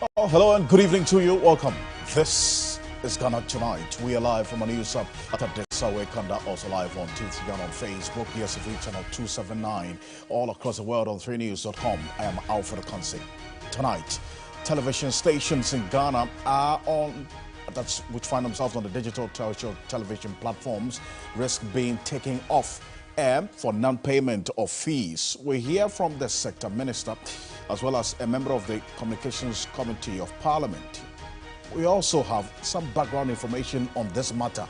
Oh, hello and good evening to you. Welcome. This is Ghana Tonight. We are live from a news hub at Adesawe Kanda, also live on Instagram, on Facebook, DSTV channel 279, all across the world on 3news.com. I am Alfred Ocansey. Tonight, television stations in Ghana are on, which find themselves on the digital terrestrial television platforms, risk being taken off air for non-payment of fees. We hear from the sector minister as well as a member of the Communications Committee of Parliament. We also have some background information on this matter,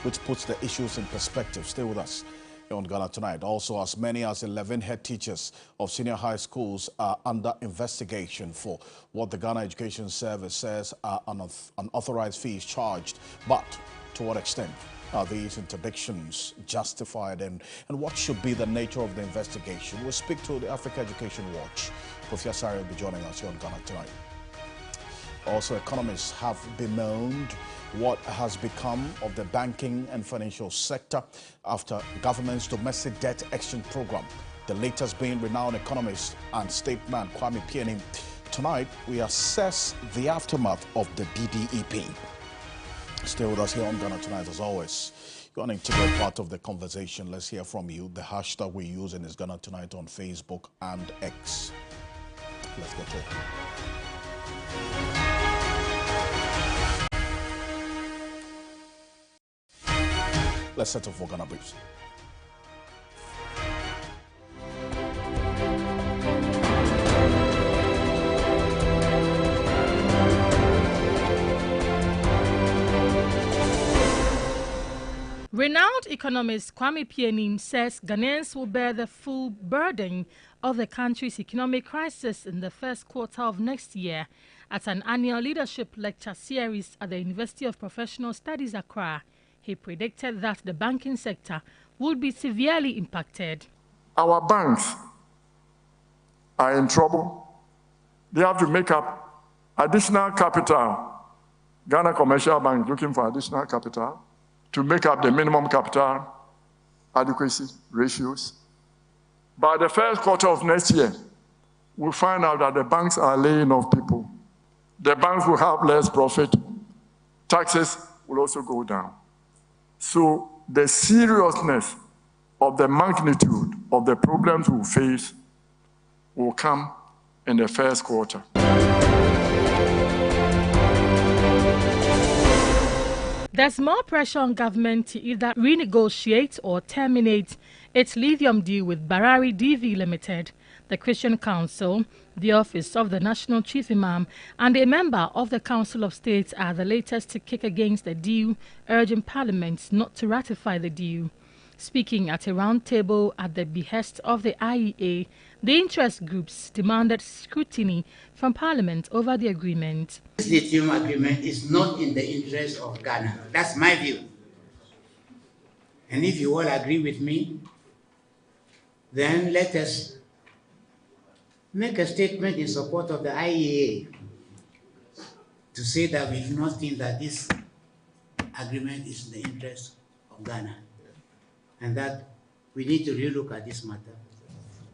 which puts the issues in perspective. Stay with us on Ghana Tonight. Also, as many as 11 head teachers of senior high schools are under investigation for what the Ghana Education Service says are unauthorized fees charged. But to what extent are these interdictions justified, and what should be the nature of the investigation? We'll speak to the Africa Education Watch. Professor Sari will be joining us here on Ghana Tonight. Also, economists have bemoaned what has become of the banking and financial sector after government's domestic debt exchange program. The latest being renowned economist and statesman Kwame Pianim. Tonight, we assess the aftermath of the BDEP. Stay with us here on Ghana Tonight as always. You're an integral part of the conversation. Let's hear from you. The hashtag we're using is Ghana Tonight on Facebook and X. Let's get talking. Let's settle for Ghana Briefs. Renowned economist Kwame Pianim says Ghanaians will bear the full burden of the country's economic crisis in the first quarter of next year at an annual leadership lecture series at the University of Professional Studies, Accra. He predicted that the banking sector would be severely impacted. Our banks are in trouble. They have to make up additional capital. Ghana Commercial Bank looking for additional capital to make up the minimum capital adequacy ratios. By the first quarter of next year, we'll find out that the banks are laying off people. The banks will have less profit. Taxes will also go down. So the seriousness of the magnitude of the problems we face will come in the first quarter. There's more pressure on government to either renegotiate or terminate its lithium deal with Barari DV Limited. The Christian Council, the Office of the National Chief Imam, and a member of the Council of State are the latest to kick against the deal, urging Parliament not to ratify the deal. Speaking at a roundtable at the behest of the IEA, the interest groups demanded scrutiny from Parliament over the agreement. This lithium agreement is not in the interest of Ghana. That's my view. And if you all agree with me, then let us make a statement in support of the IEA to say that we do not think that this agreement is in the interest of Ghana and that we need to relook at this matter.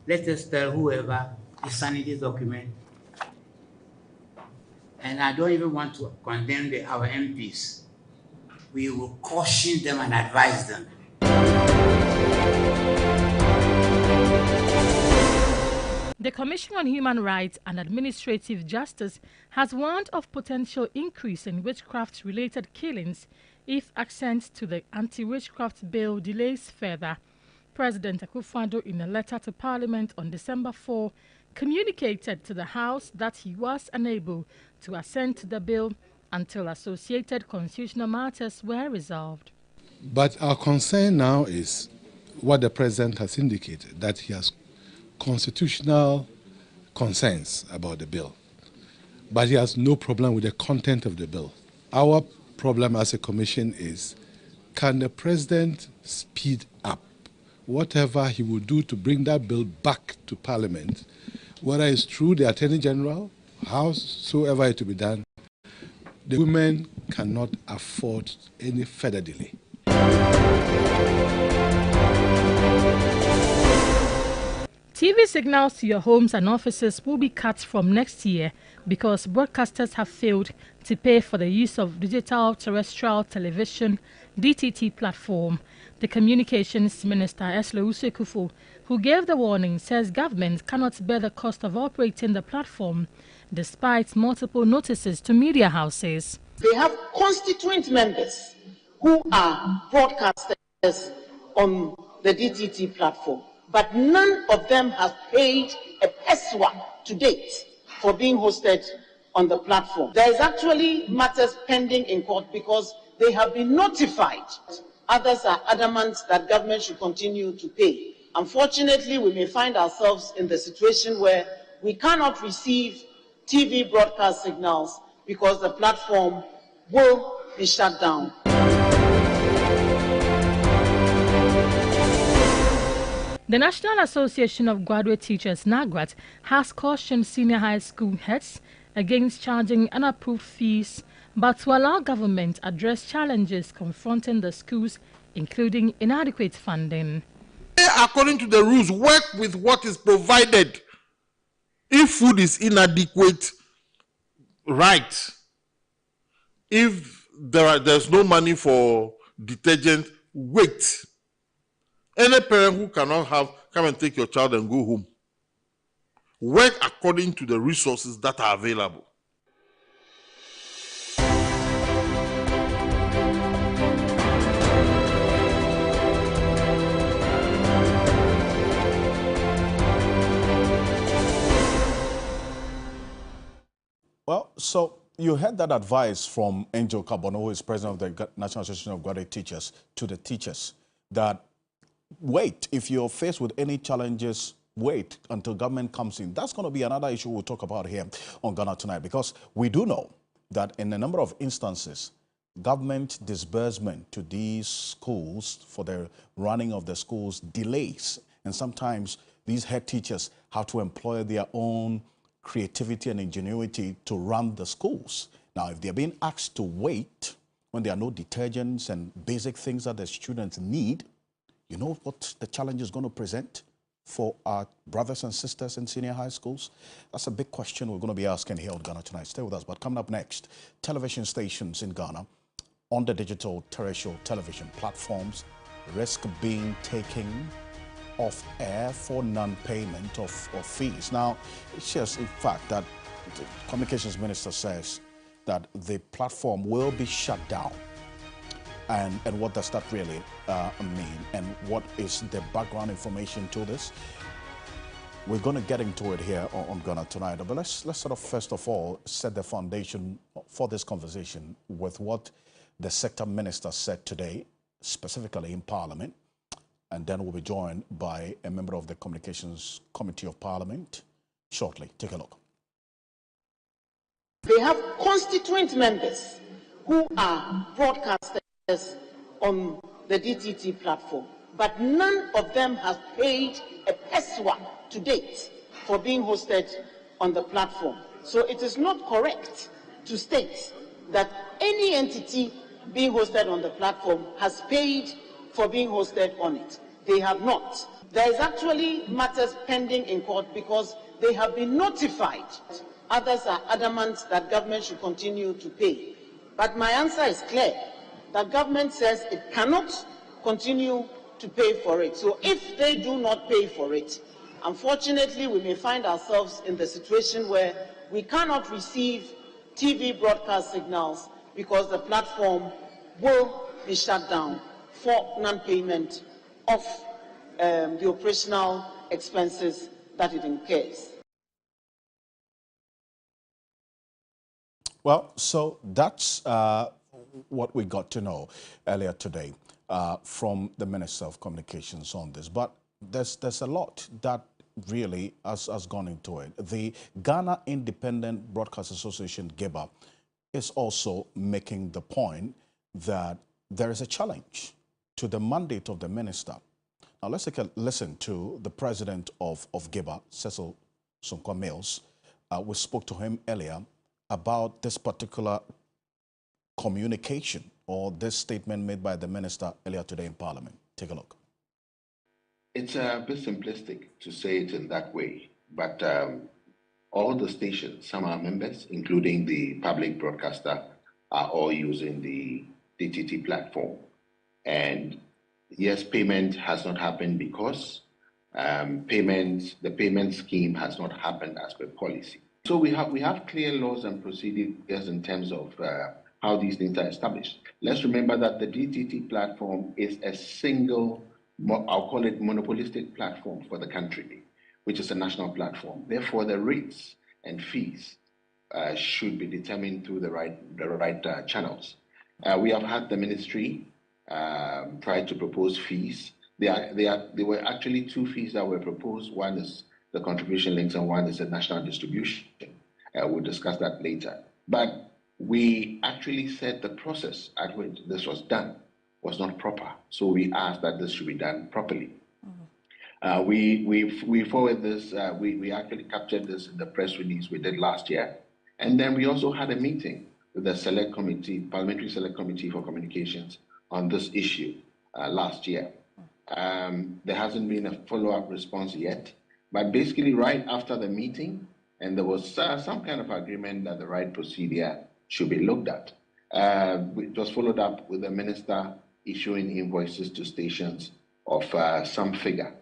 Let us tell whoever is signing this document, and I don't even want to condemn our MPs, we will caution them and advise them. The Commission on Human Rights and Administrative Justice has warned of potential increase in witchcraft-related killings if assent to the anti-witchcraft bill delays further. President Akufo-Addo, in a letter to Parliament on December 4, communicated to the House that he was unable to assent to the bill until associated constitutional matters were resolved. But our concern now is what the President has indicated, that he has constitutional concerns about the bill, but he has no problem with the content of the bill. Our problem as a commission is, can the President speed up whatever he will do to bring that bill back to Parliament, whether it's through the Attorney General, howsoever it will be done? The women cannot afford any further delay. TV signals to your homes and offices will be cut from next year because broadcasters have failed to pay for the use of digital terrestrial television DTT platform. The Communications Minister, Eslo Usekufo, who gave the warning, says government cannot bear the cost of operating the platform despite multiple notices to media houses. They have constituent members who are broadcasters on the DTT platform, but none of them have paid a peswa to date for being hosted on the platform. There is actually matters pending in court because they have been notified. Others are adamant that government should continue to pay. Unfortunately, we may find ourselves in the situation where we cannot receive TV broadcast signals because the platform will be shut down. The National Association of Graduate Teachers, NAGRAT, has cautioned senior high school heads against charging unapproved fees, but to allow government address challenges confronting the schools, including inadequate funding. According to the rules, work with what is provided. If food is inadequate, right. If there's no money for detergent, wait. Any parent who cannot come and take your child and go home. Work according to the resources that are available. Well, so you heard that advice from Angel Kabono, who is president of the National Association of Graduate Teachers, to the teachers that wait, if you're faced with any challenges, wait until government comes in. That's going to be another issue we'll talk about here on Ghana Tonight, because we do know that in a number of instances, government disbursement to these schools for the running of the schools delays. And sometimes these head teachers have to employ their own creativity and ingenuity to run the schools. Now, if they're being asked to wait when there are no detergents and basic things that the students need, you know what the challenge is going to present for our brothers and sisters in senior high schools? That's a big question we're going to be asking here on Ghana Tonight. Stay with us. But coming up next, television stations in Ghana on the digital terrestrial television platforms risk being taken off air for non-payment of fees. Now, it's just in fact that the Communications Minister says that the platform will be shut down. And what does that really mean? And what is the background information to this? We're going to get into it here on Ghana Tonight. But let's sort of first of all set the foundation for this conversation with what the sector minister said today, specifically in Parliament. And then we'll be joined by a member of the Communications Committee of Parliament shortly. Take a look. They have constituent members who are broadcasters on the DTT platform, but none of them have paid a peswa to date for being hosted on the platform. So it is not correct to state that any entity being hosted on the platform has paid for being hosted on it. They have not. There is actually matters pending in court because they have been notified. Others are adamant that government should continue to pay. But my answer is clear, that government says it cannot continue to pay for it. So if they do not pay for it, unfortunately, we may find ourselves in the situation where we cannot receive TV broadcast signals because the platform will be shut down for non-payment of the operational expenses that it incurs. Well, so that's what we got to know earlier today from the Minister of Communications on this. But there's a lot that really has gone into it. The Ghana Independent Broadcast Association, GIBA, is also making the point that there is a challenge to the mandate of the minister. Now, let's take a listen to the president of GIBA, Cecil Sonkwa Mills. We spoke to him earlier about this particular communication or this statement made by the minister earlier today in Parliament. Take a look. It's a bit simplistic to say it in that way, but all the stations, some are members, including the public broadcaster, are all using the DTT platform. And yes, payment has not happened because the payment scheme has not happened as per policy. So we have clear laws and procedures in terms of how these things are established. Let's remember that the DTT platform is a single, I'll call it monopolistic platform for the country, which is a national platform. Therefore, the rates and fees should be determined through the right channels. We have had the ministry try to propose fees. There were actually two fees that were proposed. One is the contribution links and one is the national distribution. We'll discuss that later. But we actually said the process at which this was done was not proper. So we asked that this should be done properly. We forward this, we actually captured this in the press release we did last year. And then we also had a meeting with the select committee, Parliamentary Select Committee for Communications on this issue last year. There hasn't been a follow-up response yet, but basically right after the meeting, and there was some kind of agreement that the right procedure should be looked at. It was followed up with the minister issuing invoices to stations of some figure.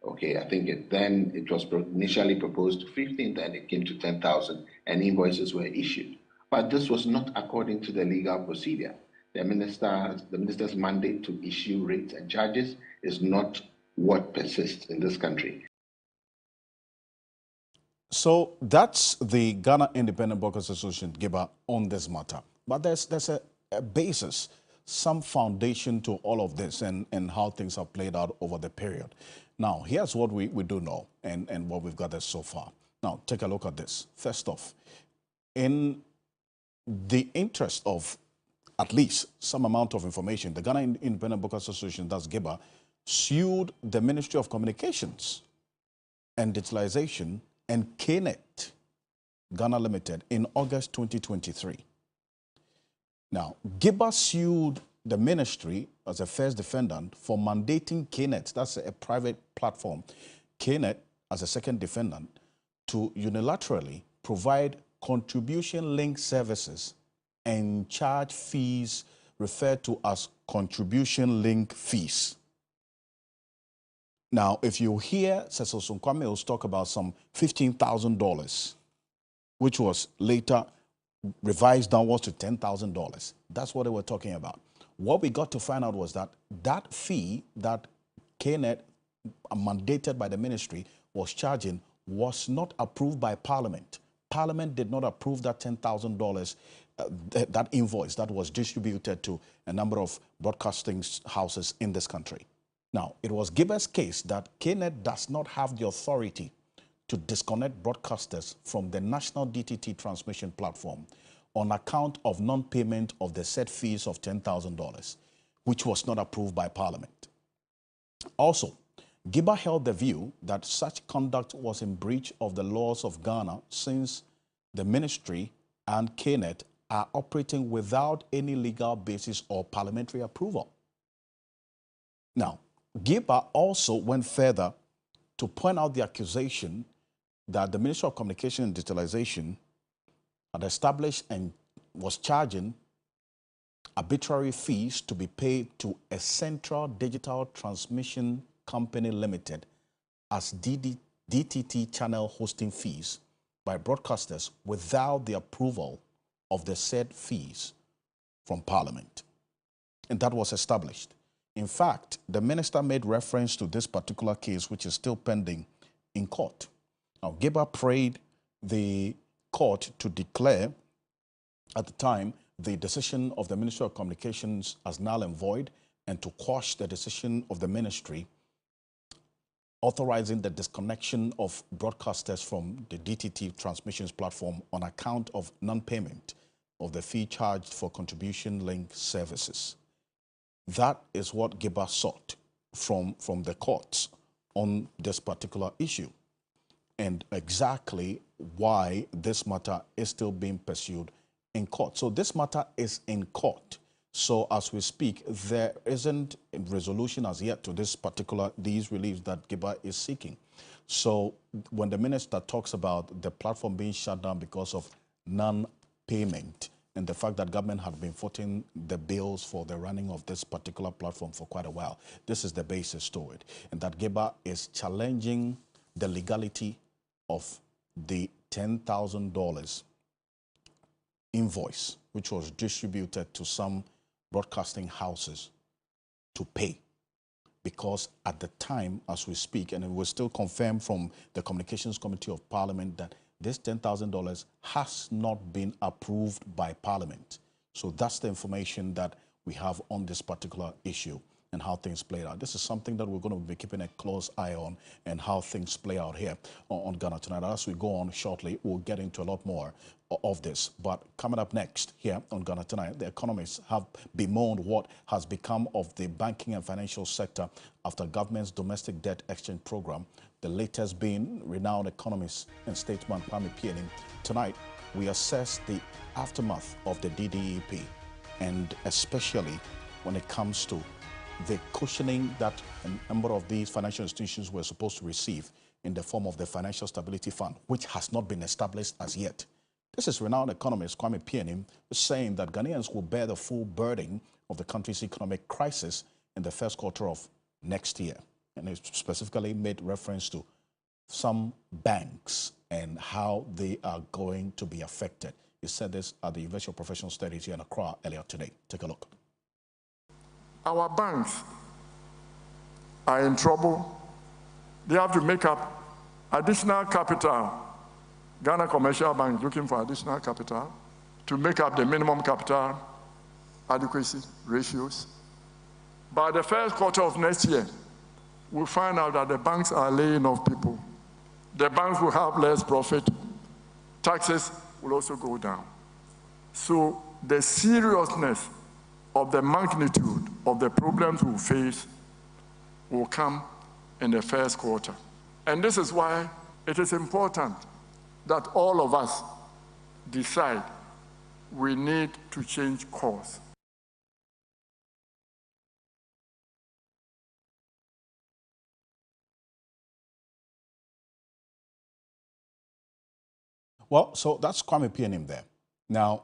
Okay, I think it was initially proposed to 15th and it came to 10,000 and invoices were issued. But this was not according to the legal procedure. The minister's mandate to issue rates and charges is not what persists in this country. So that's the Ghana Independent Broadcasters Association, GIBA, on this matter. But there's a basis, some foundation to all of this and how things have played out over the period. Now, here's what we do know and what we've gathered so far. Now, take a look at this. First off, in the interest of at least some amount of information, the Ghana Independent Broadcasters Association, that's GIBA, sued the Ministry of Communications and Digitalization and KNET Ghana Limited in August 2023. Now, GIBA sued the ministry as a first defendant for mandating KNET, that's a private platform, KNET as a second defendant, to unilaterally provide contribution link services and charge fees referred to as contribution link fees. Now, if you hear Cecil Sunkwame talk about some $15,000, which was later revised downwards to $10,000, that's what they were talking about. What we got to find out was that that fee that KNET, mandated by the ministry, was charging was not approved by Parliament. Parliament did not approve that $10,000, that invoice that was distributed to a number of broadcasting houses in this country. Now, it was GIBA's case that KNET does not have the authority to disconnect broadcasters from the national DTT transmission platform on account of non-payment of the set fees of $10,000, which was not approved by Parliament. Also, GIBA held the view that such conduct was in breach of the laws of Ghana since the ministry and KNET are operating without any legal basis or parliamentary approval. Now, GIBA also went further to point out the accusation that the Ministry of Communication and Digitalization had established and was charging arbitrary fees to be paid to a Central Digital Transmission Company Limited as DTT channel hosting fees by broadcasters without the approval of the said fees from Parliament. And that was established. In fact, the minister made reference to this particular case, which is still pending in court. Now, GIBA prayed the court to declare at the time the decision of the Ministry of Communications as null and void and to quash the decision of the ministry authorizing the disconnection of broadcasters from the DTT transmissions platform on account of non-payment of the fee charged for contribution link services. That is what GIBA sought from the courts on this particular issue, and exactly why this matter is still being pursued in court. So this matter is in court. So as we speak, there isn't a resolution as yet to these reliefs that GIBA is seeking. So when the minister talks about the platform being shut down because of non-payment and the fact that government had been footing the bills for the running of this particular platform for quite a while, this is the basis to it. And that GIBA is challenging the legality of the $10,000 invoice, which was distributed to some broadcasting houses to pay. Because at the time, as we speak, and it was still confirmed from the Communications Committee of Parliament that this $10,000 has not been approved by Parliament. So that's the information that we have on this particular issue and how things played out. This is something that we're going to be keeping a close eye on and how things play out here on Ghana Tonight. As we go on shortly, we'll get into a lot more of this. But coming up next here on Ghana Tonight, the economists have bemoaned what has become of the banking and financial sector after government's domestic debt exchange program, the latest being renowned economist and statesman Kwame Pianim. Tonight, we assess the aftermath of the DDEP, and especially when it comes to the cushioning that a number of these financial institutions were supposed to receive in the form of the Financial Stability Fund, which has not been established as yet. This is renowned economist Kwame Pianim saying that Ghanaians will bear the full burden of the country's economic crisis in the first quarter of next year. And he specifically made reference to some banks and how they are going to be affected. He said this at the University of Professional Studies here in Accra earlier today. Take a look. Our banks are in trouble. They have to make up additional capital. Ghana Commercial Bank is looking for additional capital to make up the minimum capital adequacy ratios. By the first quarter of next year, we'll find out that the banks are laying off people. The banks will have less profit. Taxes will also go down. So the seriousness of the magnitude of the problems we face will come in the first quarter. And this is why it is important that all of us decide we need to change course. Well, so that's Kwame Pianim there. Now,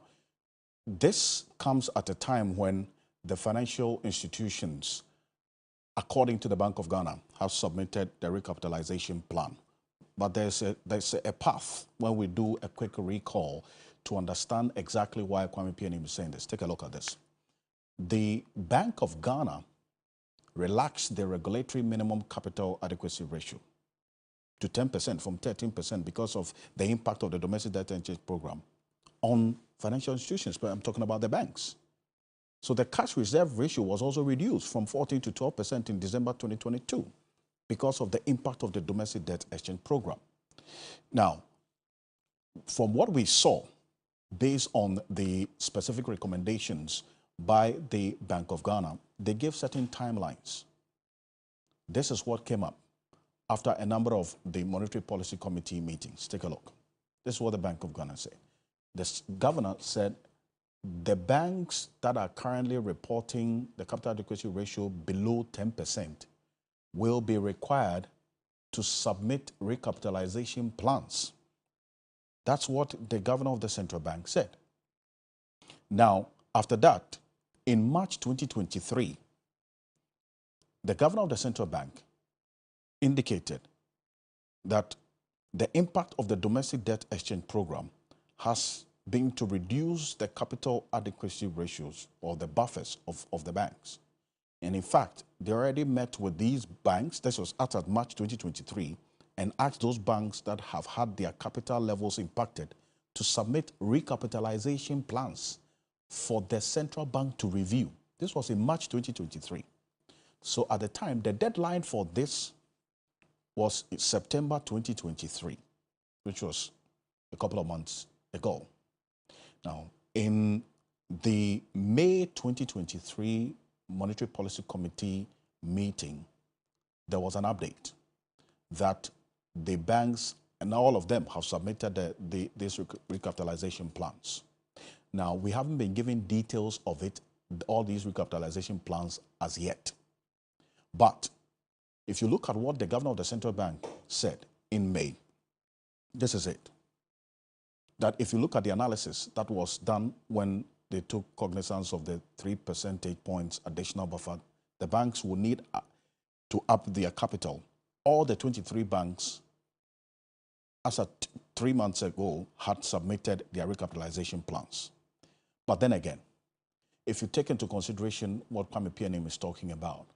this comes at a time when the financial institutions, according to the Bank of Ghana, have submitted the recapitalization plan. But there's a path when we do a quick recall to understand exactly why Kwame Pianim is saying this. Take a look at this. The Bank of Ghana relaxed the regulatory minimum capital adequacy ratio to 10% from 13% because of the impact of the domestic debt exchange program on financial institutions, but I'm talking about the banks. So the cash reserve ratio was also reduced from 14 to 12% in December 2022 because of the impact of the domestic debt exchange program. Now, from what we saw, based on the specific recommendations by the Bank of Ghana, they gave certain timelines. This is what came up after a number of the Monetary Policy Committee meetings. Take a look. This is what the Bank of Ghana said. The governor said the banks that are currently reporting the capital adequacy ratio below 10% will be required to submit recapitalization plans. That's what the governor of the central bank said. Now, after that, in March 2023, the governor of the central bank indicated that the impact of the domestic debt exchange program has been to reduce the capital adequacy ratios or the buffers of the banks. And in fact, they already met with these banks, this was at March 2023, and asked those banks that have had their capital levels impacted to submit recapitalization plans for the central bank to review. This was in March 2023. So at the time, the deadline for this was September 2023, which was a couple of months ago. Now, in the May 2023 Monetary Policy Committee meeting, there was an update that the banks, and all of them, have submitted these recapitalization plans. Now, we haven't been given details of it all these recapitalization plans as yet. But if you look at what the governor of the central bank said in May, this is it. That if you look at the analysis that was done when they took cognizance of the 3 percentage points additional buffer, the banks will need to up their capital. All the 23 banks, as at 3 months ago, had submitted their recapitalization plans. But then again, if you take into consideration what Kwame Pianim is talking about,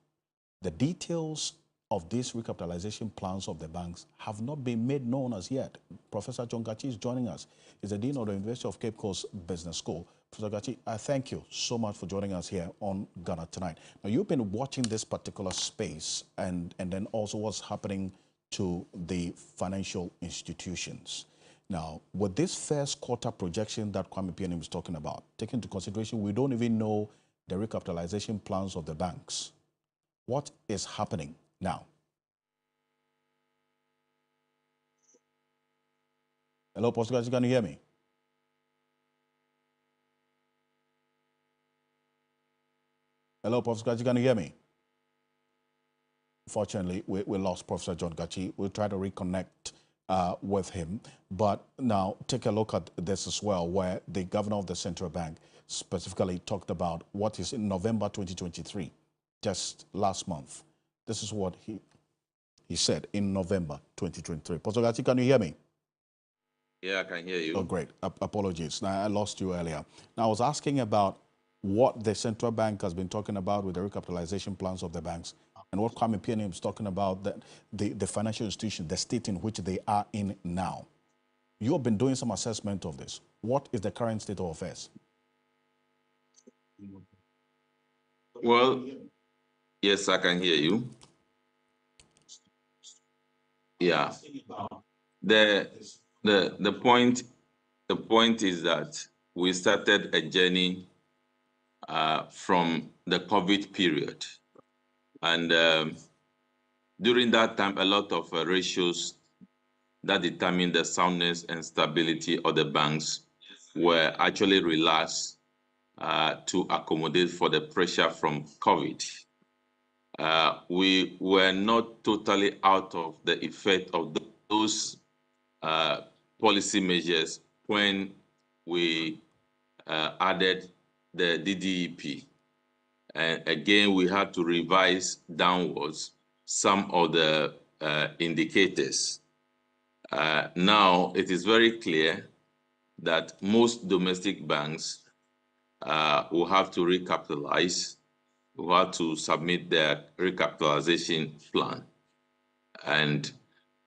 the details of these recapitalization plans of the banks have not been made known as yet. Professor John Gachi is joining us. He's the Dean of the University of Cape Coast Business School. Professor Gachi, I thank you so much for joining us here on Ghana Tonight. Now, you've been watching this particular space and then also what's happening to the financial institutions. Now, with this first quarter projection that Kwame Pianim is talking about, taking into consideration we don't even know the recapitalization plans of the banks. What is happening now? Hello, Pastor Gachi, can you hear me? Hello, Professor Gachi, can you hear me? Fortunately, we lost Professor John Gachi. We'll try to reconnect with him. But now take a look at this as well, where the governor of the central bank specifically talked about what is in November 2023, just last month. This is what he said in November 2023. Professor Gachi, can you hear me? Yeah, I can hear you. Oh, great. Apologies. Now, I lost you earlier. Now, I was asking about what the central bank has been talking about with the recapitalization plans of the banks and what Kwame Pianim is talking about, the financial institution, the state in which they are in now. You have been doing some assessment of this. What is the current state of affairs? Well, yes, I can hear you. Yeah. The point is that we started a journey from the COVID period. And during that time, a lot of ratios that determine the soundness and stability of the banks were actually relaxed to accommodate for the pressure from COVID. We were not totally out of the effect of those policy measures when we added the DDEP. And again, we had to revise downwards some of the indicators. Now, it is very clear that most domestic banks will have to recapitalize, will have to submit their recapitalization plan. And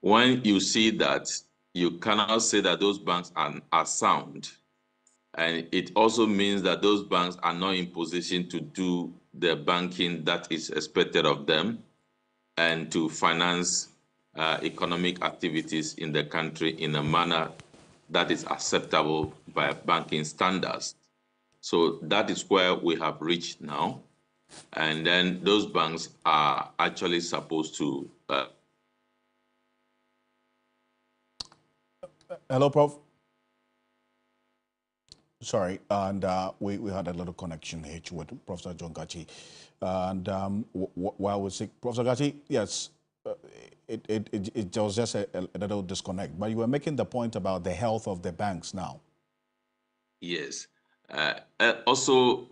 when you see that, you cannot say that those banks are sound. And it also means that those banks are not in position to do the banking that is expected of them and to finance economic activities in the country in a manner that is acceptable by banking standards. So that is where we have reached now. And then those banks are actually supposed to... Hello, Prof. Sorry, and we had a little connection hitch with Professor John Gachi. And while we see Professor Gachi, yes, it was just a little disconnect. But you were making the point about the health of the banks now. Yes. Also,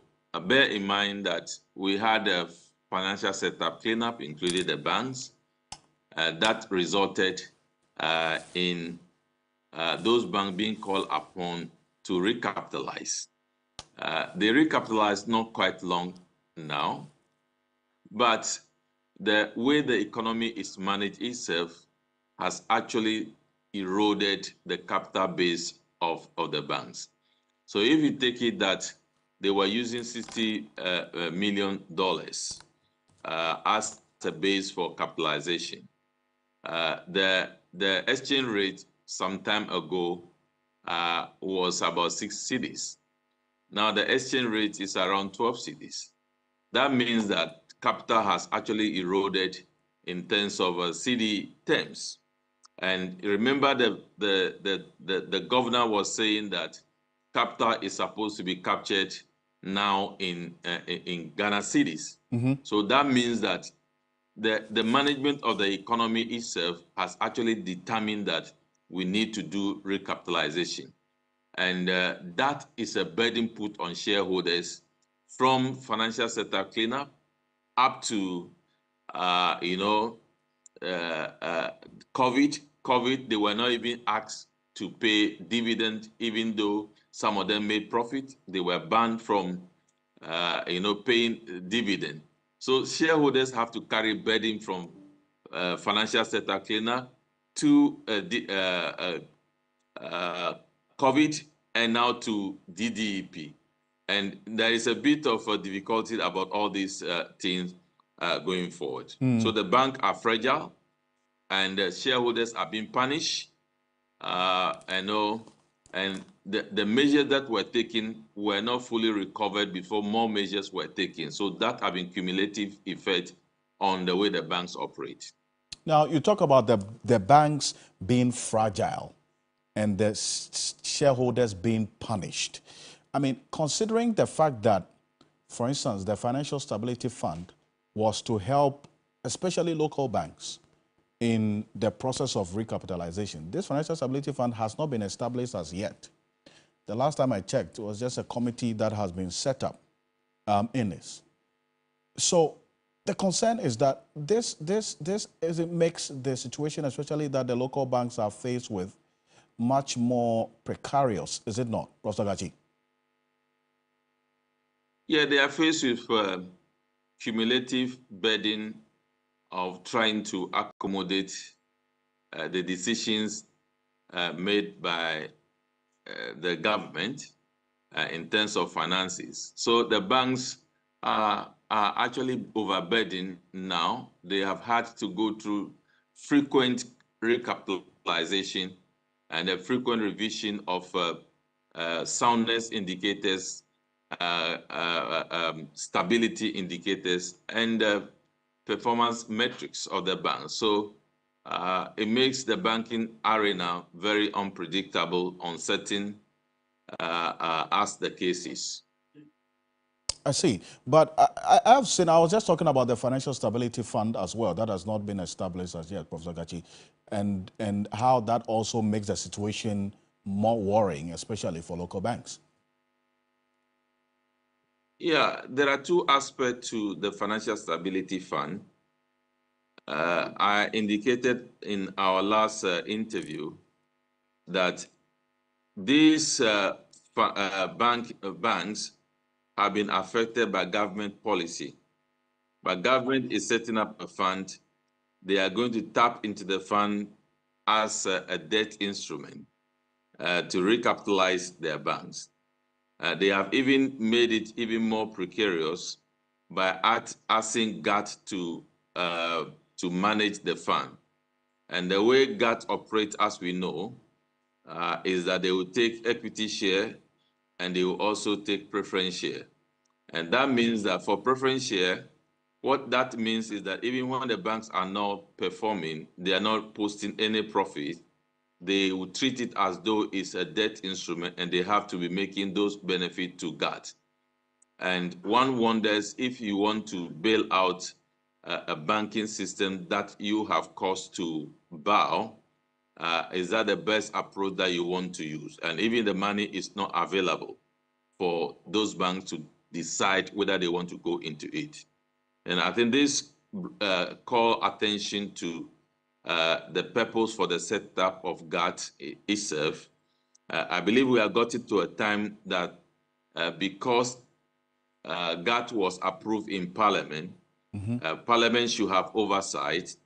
bear in mind that we had a financial setup cleanup, including the banks, that resulted in those banks being called upon to recapitalize. They recapitalized not quite long now, but the way the economy is managed itself has actually eroded the capital base of the banks. So if you take it that they were using $60 million as a base for capitalization, the exchange rate some time ago was about 6 cedis. Now the exchange rate is around 12 cedis. That means that capital has actually eroded in terms of CD terms. And remember the governor was saying that capital is supposed to be captured now in Ghana cities. So that means that the management of the economy itself has actually determined that we need to do recapitalization. And that is a burden put on shareholders from financial sector cleanup up to, COVID, they were not even asked to pay dividend, even though some of them made profit. They were banned from, paying dividend. So shareholders have to carry burden from financial sector cleaner to COVID and now to DDEP. And there is a bit of a difficulty about all these things going forward. So the banks are fragile and the shareholders are being punished. And the measures that were taken were not fully recovered before more measures were taken. So that have been cumulative effect on the way the banks operate. Now, you talk about the banks being fragile and the shareholders being punished. I mean, considering the fact that, for instance, the Financial Stability Fund was to help especially local banks in the process of recapitalization. This Financial Stability Fund has not been established as yet. The last time I checked, it was just a committee that has been set up in this. So the concern is that this makes the situation, especially that the local banks are faced with, much more precarious, is it not, Professor Gachi? Yeah, they are faced with cumulative burden of trying to accommodate the decisions made by the government in terms of finances. So the banks are actually overburdened now. They have had to go through frequent recapitalization and a frequent revision of soundness indicators, stability indicators, and performance metrics of the bank. So it makes the banking arena very unpredictable, uncertain, as the case is. I see. But I was just talking about the Financial Stability Fund as well. That has not been established as yet, Professor Gachi, and how that also makes the situation more worrying, especially for local banks. Yeah, there are two aspects to the Financial Stability Fund. I indicated in our last interview that these banks have been affected by government policy. But government is setting up a fund. They are going to tap into the fund as a debt instrument to recapitalize their banks. They have even made it even more precarious by asking GAT to manage the fund. And the way GAT operates, as we know, is that they will take equity share and they will also take preference share. And that means that for preference share, what that means is that even when the banks are not performing, they are not posting any profit, they will treat it as though it's a debt instrument and they have to be making those benefits to GAT. And one wonders, if you want to bail out a banking system that you have caused to bow, is that the best approach that you want to use? And even the money is not available for those banks to decide whether they want to go into it. And I think this call attention to the purpose for the setup of GAT itself. I believe we have got it to a time that because GAT was approved in Parliament, Parliament should have oversight.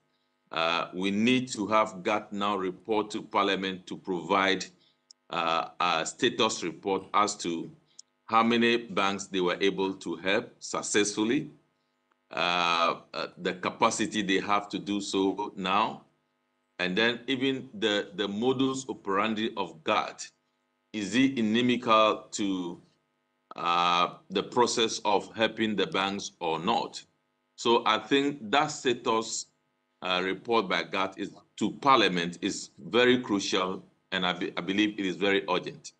We need to have GAT now report to Parliament to provide a status report as to how many banks they were able to help successfully, the capacity they have to do so now, and then even the modus operandi of GAT. Is it inimical to the process of helping the banks or not? So I think that status report by GAT to Parliament is very crucial, and I believe it is very urgent.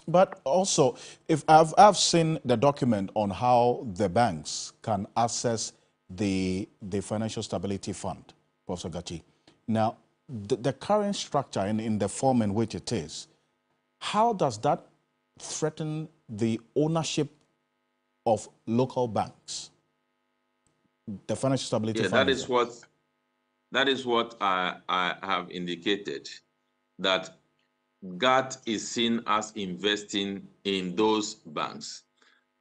But also, if I've seen the document on how the banks can access the Financial Stability Fund, Professor Gachi. Now, the current structure in the form in which it is, how does that threaten the ownership of local banks? The Financial Stability Fund. That is what I have indicated, that GATT is seen as investing in those banks,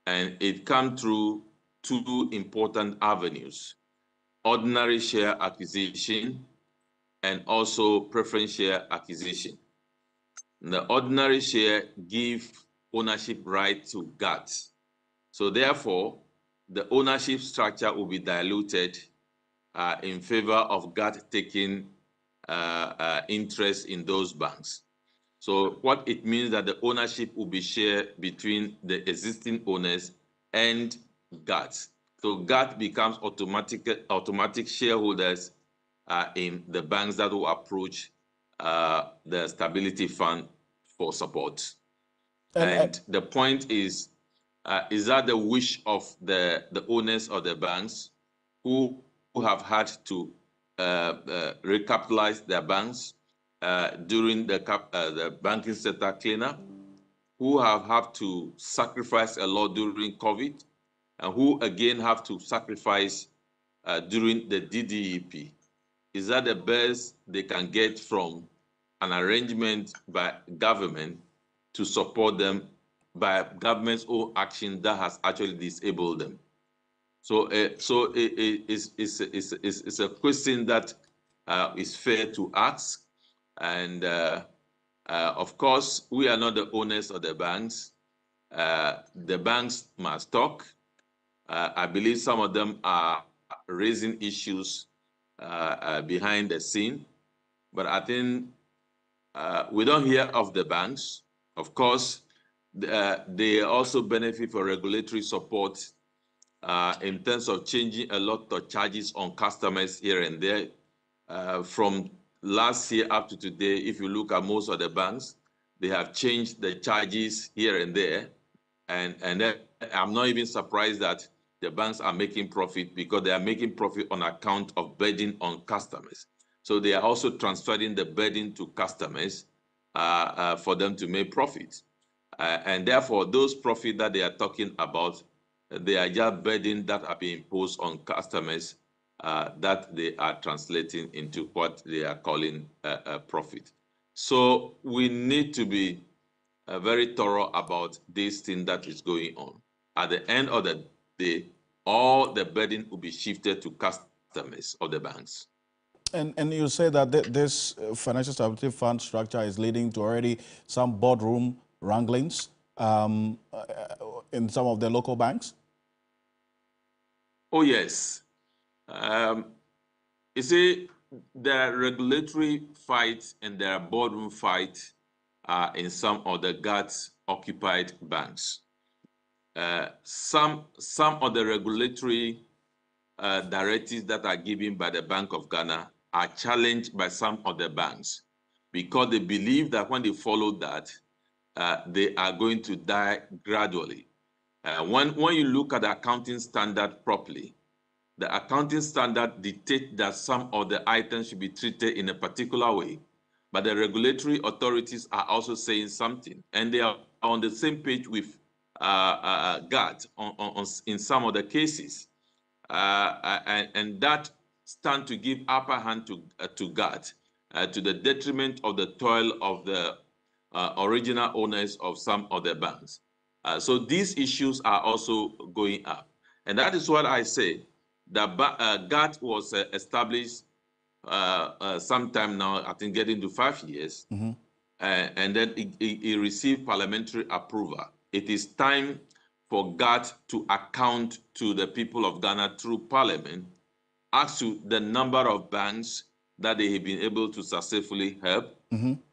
and it comes through two important avenues: ordinary share acquisition and also preference share acquisition. The ordinary share give ownership right to GATT. So therefore, the ownership structure will be diluted in favor of GATT taking interest in those banks. So what it means that the ownership will be shared between the existing owners and GATT. So GATT becomes automatic shareholders in the banks that will approach the Stability Fund for support. And the point is that the wish of the owners of the banks who have had to recapitalize their banks during the banking sector cleanup, who have had to sacrifice a lot during COVID, and who again have to sacrifice during the DDEP? Is that the best they can get from an arrangement by government to support them by government's own action that has actually disabled them? So, it's a question that is fair to ask, and of course, we are not the owners of the banks. The banks must talk. I believe some of them are raising issues behind the scene, but I think we don't hear of the banks. Of course, they also benefit from regulatory support in terms of changing a lot of charges on customers here and there. From last year up to today, if you look at most of the banks, they have changed the charges here and there. And then I'm not even surprised that the banks are making profit, because they are making profit on account of burden on customers. So they are also transferring the burden to customers for them to make profit. And therefore, those profits that they are talking about, they are just burden that are being imposed on customers that they are translating into what they are calling a profit. So we need to be very thorough about this thing that is going on. At the end of the day, all the burden will be shifted to customers of the banks. And you say that this Financial Stability Fund structure is leading to already some boardroom wranglings in some of the local banks? Oh, yes. You see, there are regulatory fights and there are boardroom fights in some of the GATT-occupied banks. Some of the regulatory directives that are given by the Bank of Ghana are challenged by some of the banks, because they believe that when they follow that, they are going to die gradually. When you look at the accounting standard properly, the accounting standard dictates that some of the items should be treated in a particular way, but the regulatory authorities are also saying something, and they are on the same page with GATT in some of the cases, and that stand to give upper hand to GATT to the detriment of the toil of the original owners of some of the banks. So these issues are also going up, and that is what I say. That GATT was established sometime now, I think getting to 5 years, and then it received parliamentary approval. It is time for GATT to account to the people of Ghana through parliament as to the number of banks that they have been able to successfully help,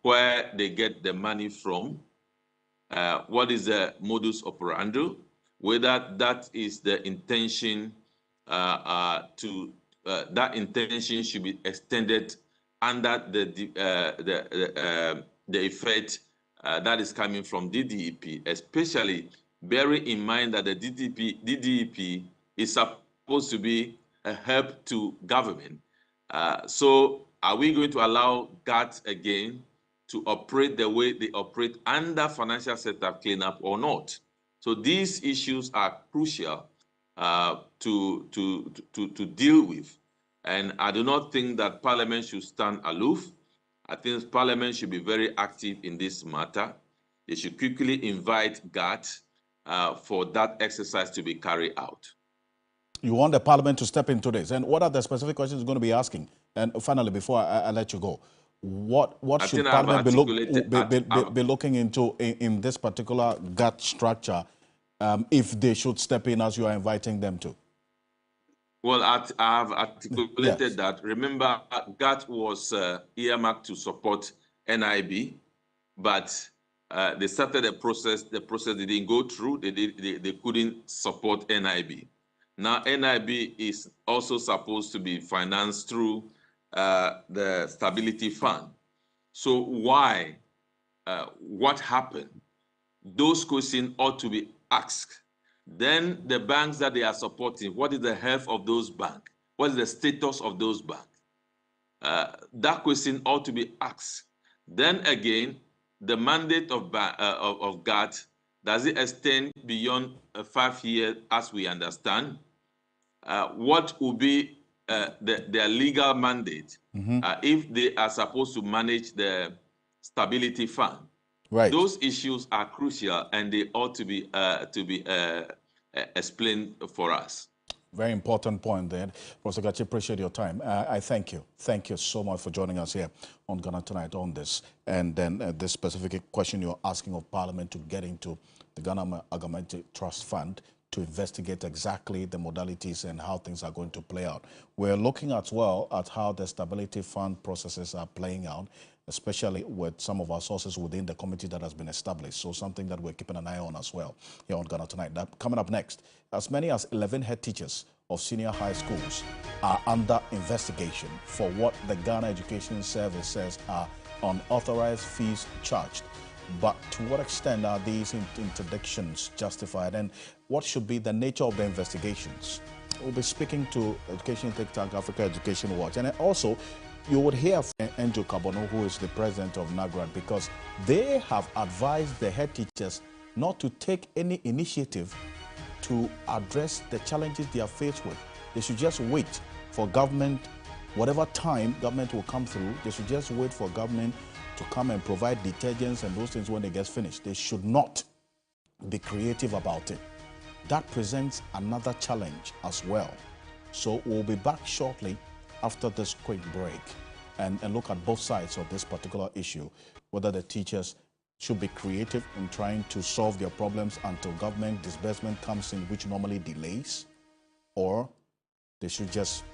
where they get the money from, what is the modus operandi, whether that is the intention that intention should be extended under the effect that is coming from DDEP, especially bearing in mind that the DDEP is supposed to be a help to government. So are we going to allow GATT again to operate the way they operate under financial sector cleanup or not? So these issues are crucial to deal with. And I do not think that Parliament should stand aloof. I think Parliament should be very active in this matter. They should quickly invite GATT for that exercise to be carried out. You want the Parliament to step into this. And what are the specific questions you're going to be asking? And finally, before I let you go, what should Parliament be looking into in this particular GATT structure if they should step in as you are inviting them to? Well, I have articulated that. Remember, GATT was earmarked to support NIB, but they started a process. The process didn't go through. They couldn't support NIB. Now, NIB is also supposed to be financed through the Stability Fund. So why? What happened? Those questions ought to be asked. Then the banks that they are supporting, what is the health of those banks? What is the status of those banks? That question ought to be asked. Then again, the mandate of GATT, does it extend beyond 5 years as we understand? What will be their legal mandate if they are supposed to manage the Stability Fund? Right. Those issues are crucial, and they ought to be explained for us. Very important point there. Professor Gachi, appreciate your time. I thank you. Thank you so much for joining us here on Ghana Tonight on this. And then this specific question you're asking of Parliament to get into the Ghana Amalgamated Trust Fund to investigate exactly the modalities and how things are going to play out. We're looking as well at how the Stability Fund processes are playing out, especially with some of our sources within the committee that has been established. So something that we're keeping an eye on as well here on Ghana Tonight. Coming up next, as many as 11 head teachers of senior high schools are under investigation for what the Ghana Education Service says are unauthorized fees charged. But to what extent are these interdictions justified, and what should be the nature of the investigations? We'll be speaking to Education Think Tank Africa Education Watch, and also you would hear from Andrew Kabono, who is the president of NAGRAD, because they have advised the head teachers not to take any initiative to address the challenges they are faced with. They should just wait for government, whatever time government will come through, they should just wait for government to come and provide detergents and those things when they get finished. They should not be creative about it. That presents another challenge as well. So we'll be back shortly after this quick break and look at both sides of this particular issue, whether the teachers should be creative in trying to solve their problems until government disbursement comes in, which normally delays, or they should just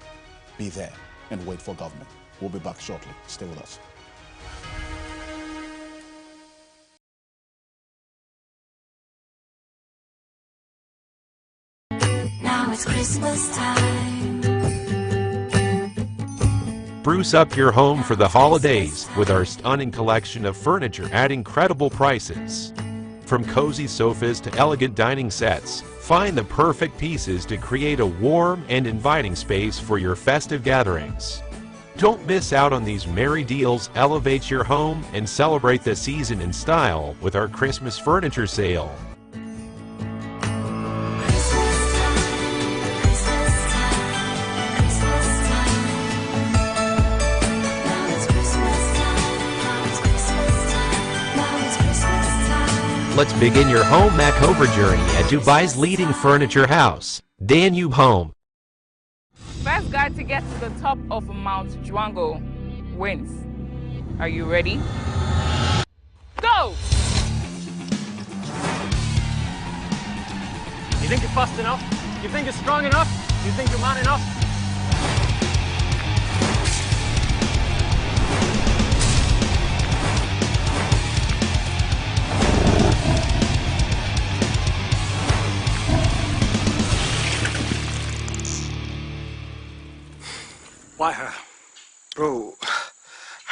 be there and wait for government. We'll be back shortly. Stay with us. Now it's Christmas time. Spruce up your home for the holidays with our stunning collection of furniture at incredible prices. From cozy sofas to elegant dining sets, find the perfect pieces to create a warm and inviting space for your festive gatherings. Don't miss out on these merry deals. Elevate your home and celebrate the season in style with our Christmas furniture sale. Let's begin your home makeover journey at Dubai's leading furniture house, Danube Home. First guy to get to the top of Mount Juango wins. Are you ready? Go! You think you're fast enough? You think you're strong enough? You think you're man enough? Why her? Bro,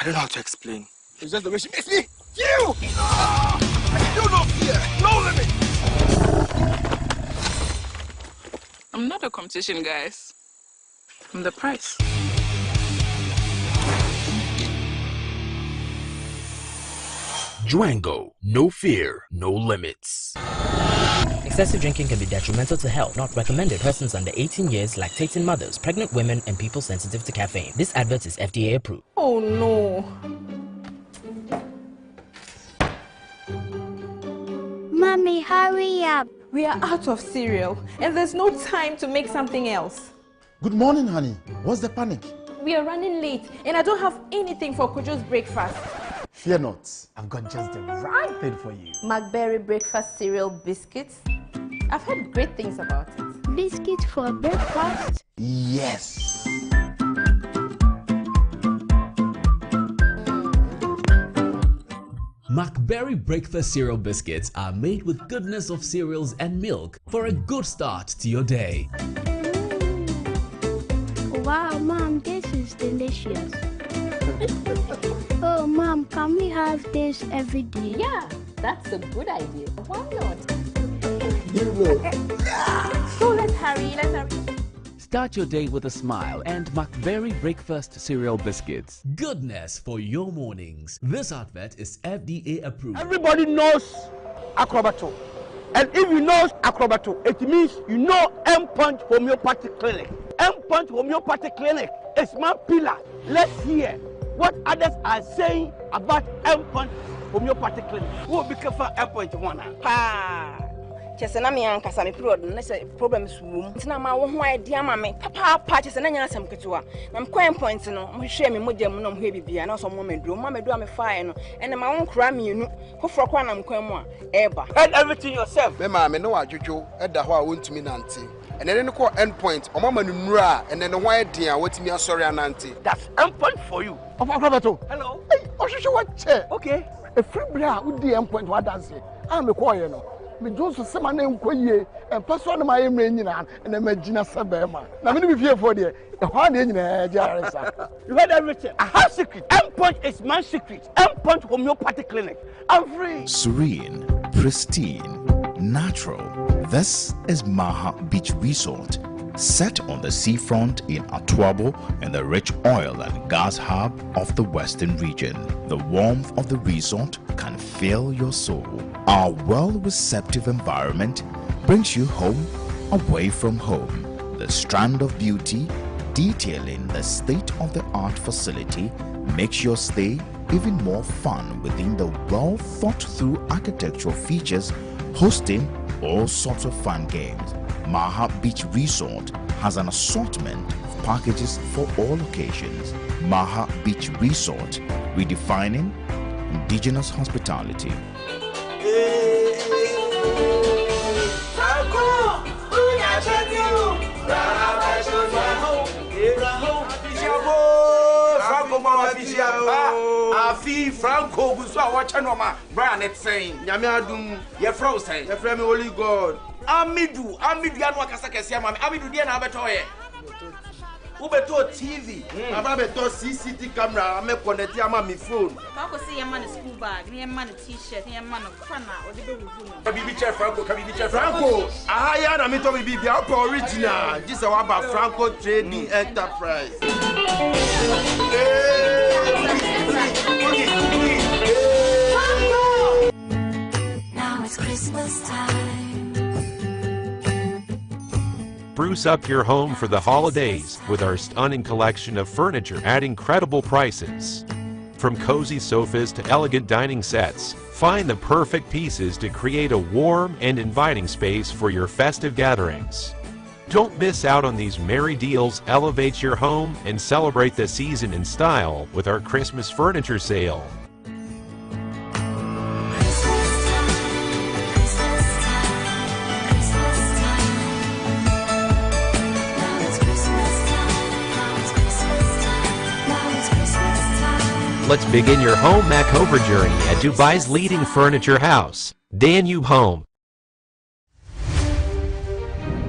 I don't know how to explain. It's just the way she makes me. You! I do not fear. No limit. I'm not a competition, guys. I'm the price. Dwango, no fear, no limits. Excessive drinking can be detrimental to health. Not recommended. Persons under 18 years, lactating mothers, pregnant women, and people sensitive to caffeine. This advert is FDA approved. Oh no. Mommy, hurry up. We are out of cereal and there's no time to make something else. Good morning, honey. What's the panic? We are running late and I don't have anything for Kojo's breakfast. Fear not. I've got just the right thing for you. McBerry breakfast cereal biscuits. I've heard great things about it. Biscuits for breakfast? Yes. McBerry breakfast cereal biscuits are made with goodness of cereals and milk for a good start to your day. Wow, Mom, this is delicious. Oh, Mom, can we have this every day? Yeah, that's a good idea. Why not? You will. So let's hurry. Start your day with a smile and McBerry breakfast cereal biscuits. Goodness for your mornings. This advert is FDA approved. Everybody knows Acrobato. And if you know Acrobato, it means you know M-Punch Homeopathy Clinic. M-Punch Homeopathy Clinic is my pillar. Let's hear what others are saying about M-Punch Homeopathy Clinic. Who will be careful M-Punch one? Chesena me ankasa me period na se problems wom ntina ma wo ho idea ma me papa chesena nya asem ketewa na me coin point no mo hwe me modam no mo hwe bibia na so mo meduro me fire no ene ma won kura mienu hofro kwa na mkwan mu a eba head everything yourself me ma me no adwodwo eda ho a wontumi nante ene ne ko end point o mama nuru a ene ne ho idea watimi asori anante. That's end point for you of Acrobato. Hello hey ohwehwe what che okay a free bra wo di end point what dance am me call you no me Jones sema na enkoyie person na my nyina na magina sebema na me be fear for there e ho na nyina jaresa. You heard everything. I have secret. M-Punch is my secret. M-Punch Homeopathy Clinic. I'm free. Serene, pristine, natural. This is Maha Beach Resort, set on the seafront in Atuabo and the rich oil and gas hub of the western region. The warmth of the resort can fill your soul. Our well-receptive environment brings you home away from home. The strand of beauty detailing the state-of-the-art facility makes your stay even more fun within the well-thought-through architectural features, hosting all sorts of fun games. Maha Beach Resort has an assortment of packages for all occasions. Maha Beach Resort, redefining indigenous hospitality. Franco Guswa Wachanoma, Brian, it's saying, Yamiadum, your frozen, your friend, Holy God. Amidu Yanwa Kasakasiam, Amidu Diana Abetoye. Ubeto TV, Ababeto CCTV camera, I'm a connected my phone. I could see a man a school bag, near man a t-shirt, near man of Fana, or the baby Franco, Franco, I had a metal be the original. This is about Franco Trading Enterprise. Now it's Christmas time. Spruce up your home for the holidays with our stunning collection of furniture at incredible prices. From cozy sofas to elegant dining sets, find the perfect pieces to create a warm and inviting space for your festive gatherings. Don't miss out on these merry deals. Elevate your home and celebrate the season in style with our Christmas furniture sale. Let's begin your home makeover journey at Dubai's leading furniture house, Danube Home.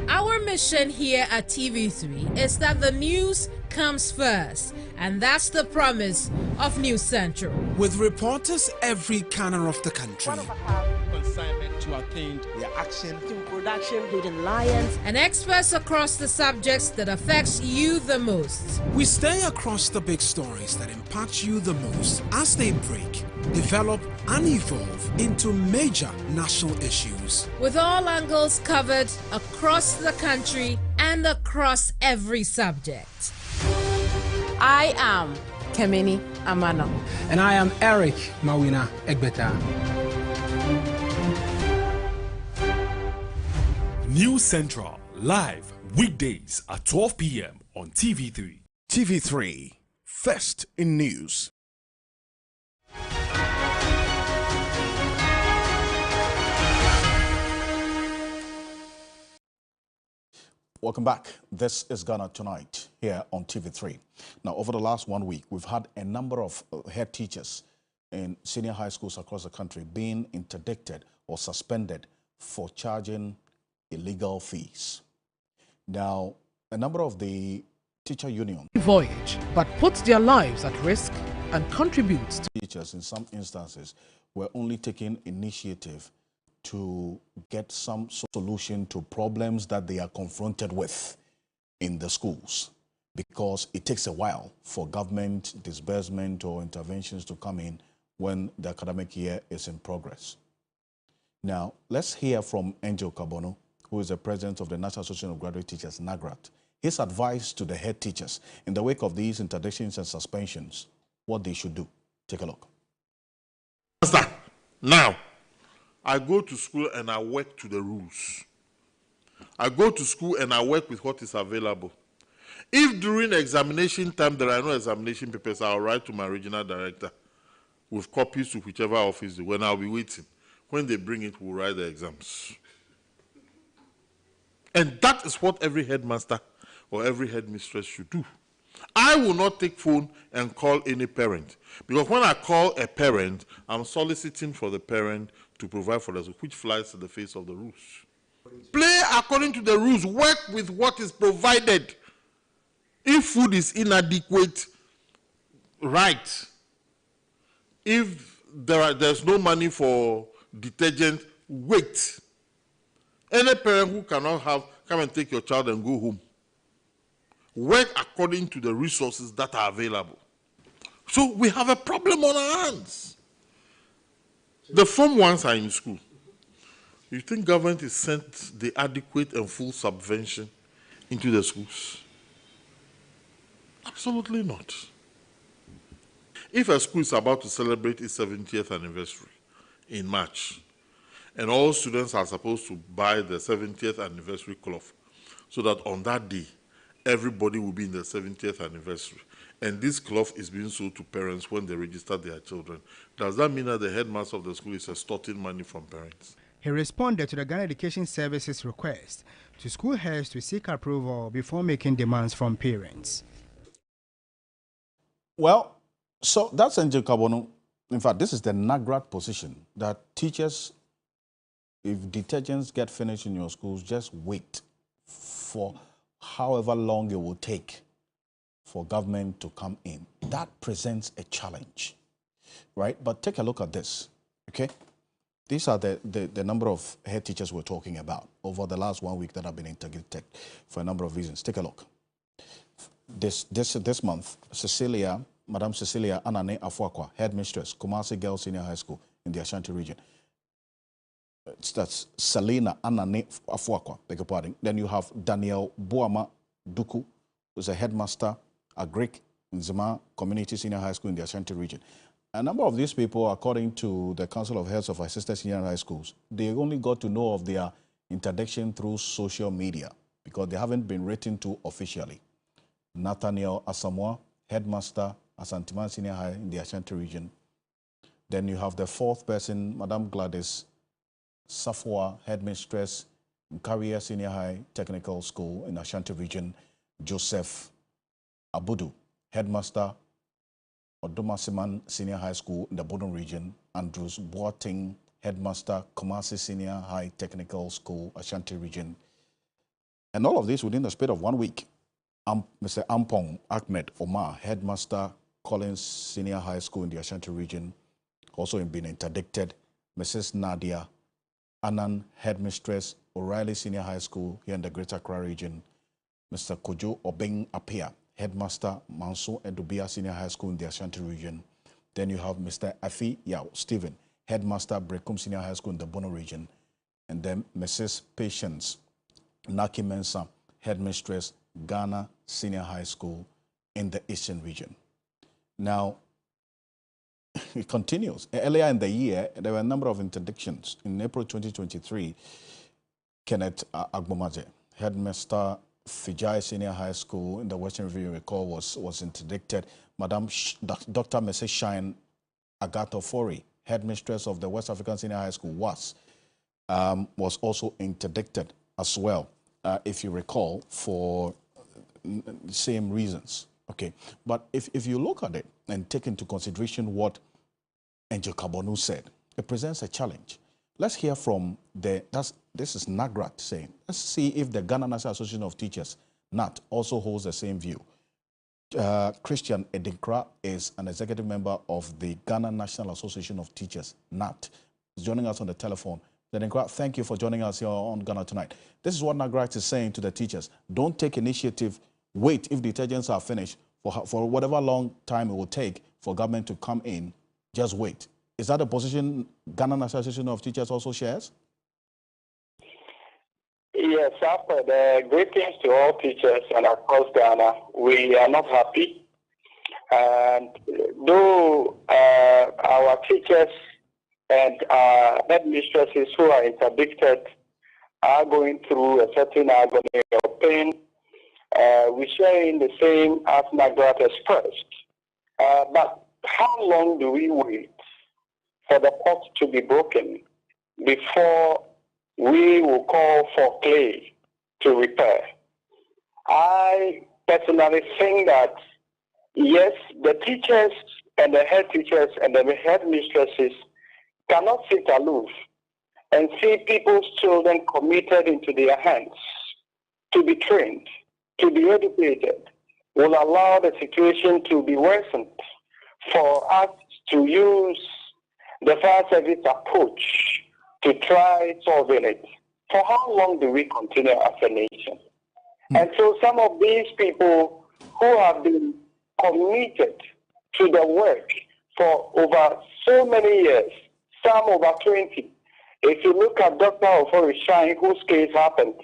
Our mission here at TV3 is that the news comes first, and that's the promise of News Central. With reporters every corner of the country. Consignment to attend their action, to production, hidden lions, and experts across the subjects that affects you the most. We stay across the big stories that impact you the most as they break, develop, and evolve into major national issues. With all angles covered across the country and across every subject. I am Kemini Amano. And I am Eric Mawina Egbeta. News Central, live weekdays at 12 p.m. on TV3. TV3, first in news. Welcome back. This is Ghana Tonight here on TV3. Now, over the last 1 week, we've had a number of head teachers in senior high schools across the country being interdicted or suspended for charging illegal fees. Now, a number of the teacher unions voyage, but puts their lives at risk and contributes to teachers in some instances were only taking initiative to get some solution to problems that they are confronted with in the schools, because it takes a while for government disbursement or interventions to come in when the academic year is in progress. Now, let's hear from Angel Kabono, who is the president of the National Association of Graduate Teachers, NAGRAT. His advice to the head teachers in the wake of these interdictions and suspensions, what they should do. Take a look. Now, I go to school and I work to the rules. I go to school and I work with what is available. If during examination time there are no examination papers, I'll write to my regional director with copies to whichever office, when I'll be waiting. When they bring it, we'll write the exams. And that is what every headmaster or every headmistress should do. I will not take phone and call any parent, because when I call a parent, I'm soliciting for the parent to provide for us, which flies in the face of the rules. Play according to the rules. Work with what is provided. If food is inadequate, right. If there's no money for detergent, wait. Any parent who cannot come and take your child and go home. Work according to the resources that are available. So we have a problem on our hands. The Form 1s are in school. You think government has sent the adequate and full subvention into the schools? Absolutely not. If a school is about to celebrate its 70th anniversary in March, and all students are supposed to buy the 70th anniversary cloth, so that on that day, everybody will be in the 70th anniversary, and this cloth is being sold to parents when they register their children, does that mean that the headmaster of the school is extorting money from parents? He responded to the Ghana Education Service's request to school heads to seek approval before making demands from parents. Well, so that's Angel Kabono. In fact, this is the NAGRAT position, that teachers, if detergents get finished in your schools, just wait for however long it will take for government to come in. That presents a challenge, right? But take a look at this, okay? These are the number of head teachers we're talking about over the last 1 week that have been interdicted for a number of reasons. Take a look. This month, Madam Cecilia Anane Afuakwa, headmistress, Kumasi Girls Senior High School in the Ashanti region. That's Selena Anane Afuakwa, beg your pardon. Then you have Daniel Boama Duku, who's a headmaster at Greek in Zima Community Senior High School in the Ashanti region. A number of these people, according to the Council of Heads of Assistant Senior High Schools, they only got to know of their interdiction through social media because they haven't been written to officially. Nathaniel Asamoah, headmaster at Santiman Senior High in the Ashanti region. Then you have the fourth person, Madam Gladys Safwa, headmistress in Career Senior High Technical School in Ashanti region. Joseph Abudu, headmaster Odumasiman Senior High School in the Boardroom region. Andrews Boating, headmaster Kumasi Senior High Technical School, Ashanti region. And all of this within the space of 1 week. Mr. Ampong Ahmed Omar, Headmaster Collins Senior High School in the Ashanti region, also been interdicted. Mrs. Nadia Anan, Headmistress, O'Reilly Senior High School here in the Greater Accra region. Mr. Kojo Obeng Apia, Headmaster Manso Edubia Senior High School in the Ashanti region. Then you have Mr. Afi Yao Stephen, Headmaster Brekum Senior High School in the Bono region. And then Mrs. Patience Naki Mensa, Headmistress, Ghana Senior High School in the Eastern region. Now, it continues. Earlier in the year, there were a number of interdictions. In April 2023, Kenneth Agbomaje, Headmaster Fijai Senior High School in the Western Region, recall, was interdicted. Madam Dr. Mrs. Shine Agato Fori, Headmistress of the West African Senior High School, was also interdicted as well, if you recall, for the same reasons. Okay, but if you look at it and take into consideration what Angel Kabonu said, it presents a challenge. Let's hear from this is Nagrat saying, let's see if the Ghana National Association of Teachers, NAT, also holds the same view. Christian Edinkra is an executive member of the Ghana National Association of Teachers, NAT. He's joining us on the telephone. Edinkra, thank you for joining us here on Ghana Tonight. This is what Nagrat is saying to the teachers. Don't take initiative. Wait if the detergents are finished for whatever long time it will take for government to come in. Just wait. Is that a position Ghana Association of Teachers also shares? Yes, Alfred. Greetings to all teachers and across Ghana. We are not happy. And though our teachers and our headmistresses who are interdicted are going through a certain agony of pain, we share in the same as Nagrat expressed. But how long do we wait for the pot to be broken before we will call for clay to repair? I personally think that, yes, the teachers and the head teachers and the headmistresses cannot sit aloof and see people's children committed into their hands to be trained, to be educated, will allow the situation to be worsened for us to use the fire service approach to try solving it. For how long do we continue as a nation? And so some of these people who have been committed to the work for over so many years, some over 20. If you look at Dr. Oforishine, whose case happened,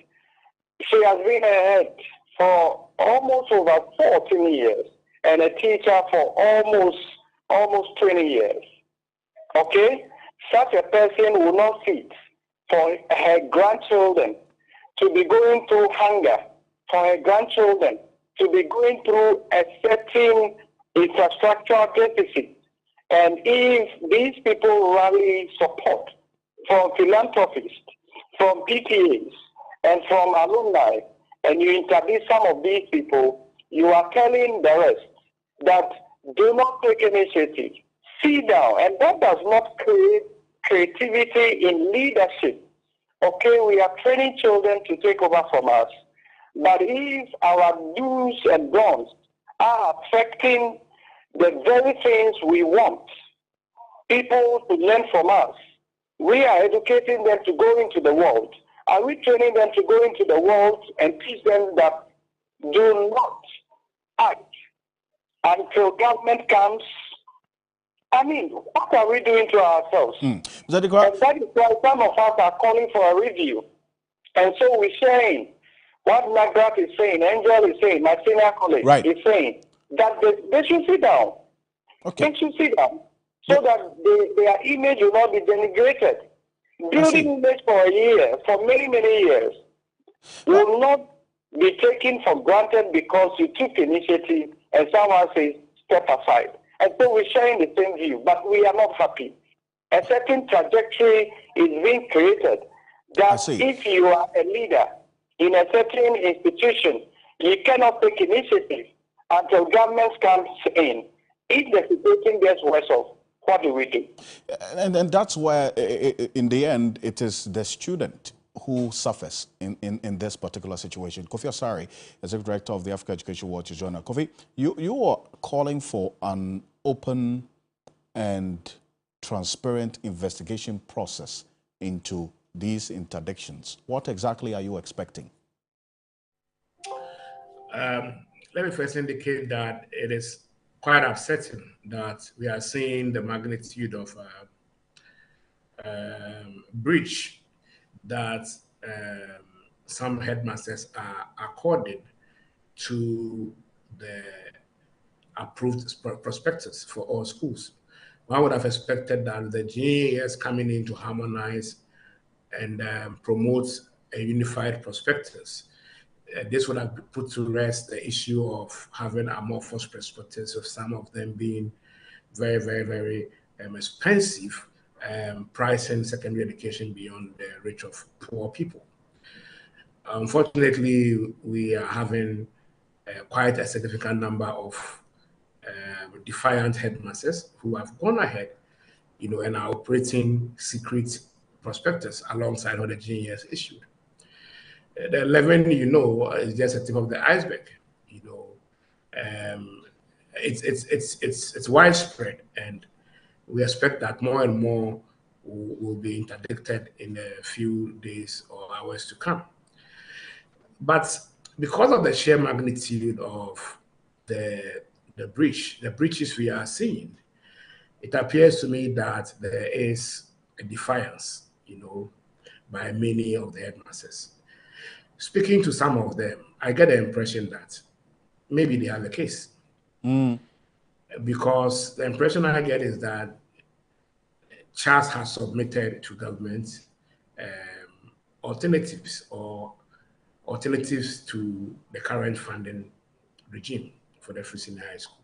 she has been ahead for almost over 14 years and a teacher for almost 20 years. Okay? Such a person will not sit for her grandchildren to be going through hunger, for her grandchildren to be going through a certain infrastructural deficit. And if these people rally support from philanthropists, from PTAs, and from alumni, and you interview some of these people, you are telling the rest that do not take initiative. Sit down, and that does not create creativity in leadership. Okay, we are training children to take over from us, but if our do's and don'ts are affecting the very things we want people to learn from us, we are educating them to go into the world. Are we training them to go into the world and teach them that do not act until government comes? I mean, what are we doing to ourselves? And that is why some of us are calling for a review. And so we're saying, what Nagrat is saying, Angel is saying, my senior colleague is saying, that they should sit down. They should sit down so that their image will not be denigrated. Building image for a year, for many, many years, will not be taken for granted because you took initiative and someone says, step aside. And so we're sharing the same view, but we are not happy. A certain trajectory is being created that if you are a leader in a certain institution, you cannot take initiative until government comes in. If the situation gets worse off, what do we do? And that's where, in the end, it is the student who suffers in this particular situation. Kofi Asare, Executive Director of the Africa Education Watch, is joining us. Kofi, you are calling for an open and transparent investigation process into these interdictions. What exactly are you expecting? Let me first indicate that it is quite upsetting that we are seeing the magnitude of breach that some headmasters are according to the approved prospectus for all schools. One would have expected that the GIS coming in to harmonize and promote a unified prospectus. This would have put to rest the issue of having amorphous prospectus, of some of them being very, very, very expensive, pricing secondary education beyond the reach of poor people. Unfortunately, we are having quite a significant number of defiant headmasters who have gone ahead, and are operating secret prospectus alongside what the GES issued. The 11, is just a tip of the iceberg. It's widespread, and we expect that more and more will be interdicted in a few days or hours to come. But because of the sheer magnitude of the breaches we are seeing, it appears to me that there is a defiance, by many of the headmasters. Speaking to some of them, I get the impression that maybe they have a case. Because the impression I get is that CHAS has submitted to government alternatives to the current funding regime for the free senior high school.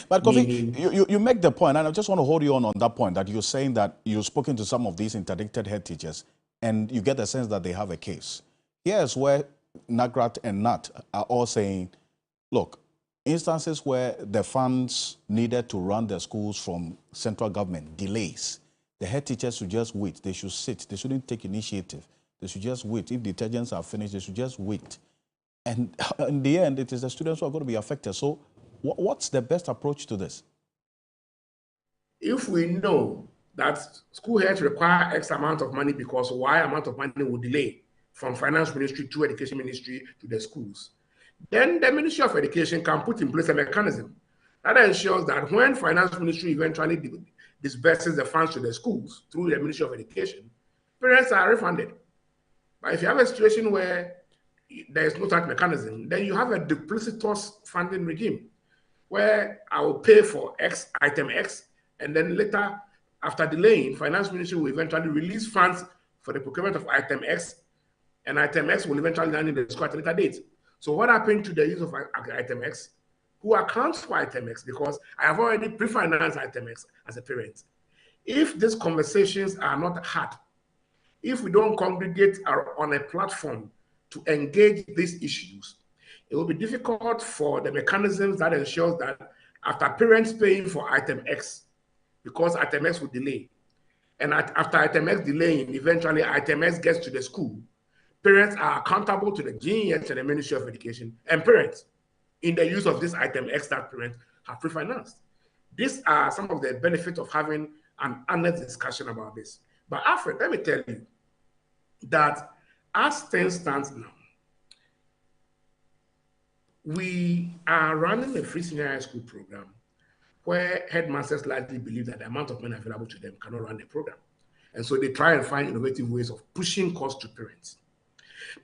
But Kofi, you make the point, and I just want to hold you on that point, that you're saying that you've spoken to some of these interdicted head teachers, and you get the sense that they have a case. Here's where NAGRAT and NAT are all saying, look, instances where the funds needed to run the schools from central government delays, the head teachers should just wait. They should sit. They shouldn't take initiative. They should just wait. If detergents are finished, they should just wait. And in the end, it is the students who are going to be affected. So what's the best approach to this? If we know that school heads require X amount of money because Y amount of money will delay from finance ministry to education ministry to the schools, then the Ministry of Education can put in place a mechanism that ensures that when finance ministry eventually disburses the funds to the schools through the Ministry of Education, parents are refunded. But if you have a situation where there is no such mechanism, then you have a duplicitous funding regime where I will pay for X, item X, and then later, after delaying, finance ministry will eventually release funds for the procurement of item X, and item X will eventually land in the school at a later date. So what happened to the use of item X? Who accounts for item X? Because I have already pre-financed item X as a parent. If these conversations are not had, if we don't congregate on a platform to engage these issues, it will be difficult for the mechanisms that ensures that after parents paying for item X, because item X will delay, and after item X delaying, eventually item X gets to the school, parents are accountable to the GES and the Ministry of Education and parents in the use of this item X that parents have pre-financed. These are some of the benefits of having an honest discussion about this. But Alfred, let me tell you that as things stand now, we are running a free senior high school program where headmasters likely believe that the amount of money available to them cannot run the program. And so they try and find innovative ways of pushing costs to parents.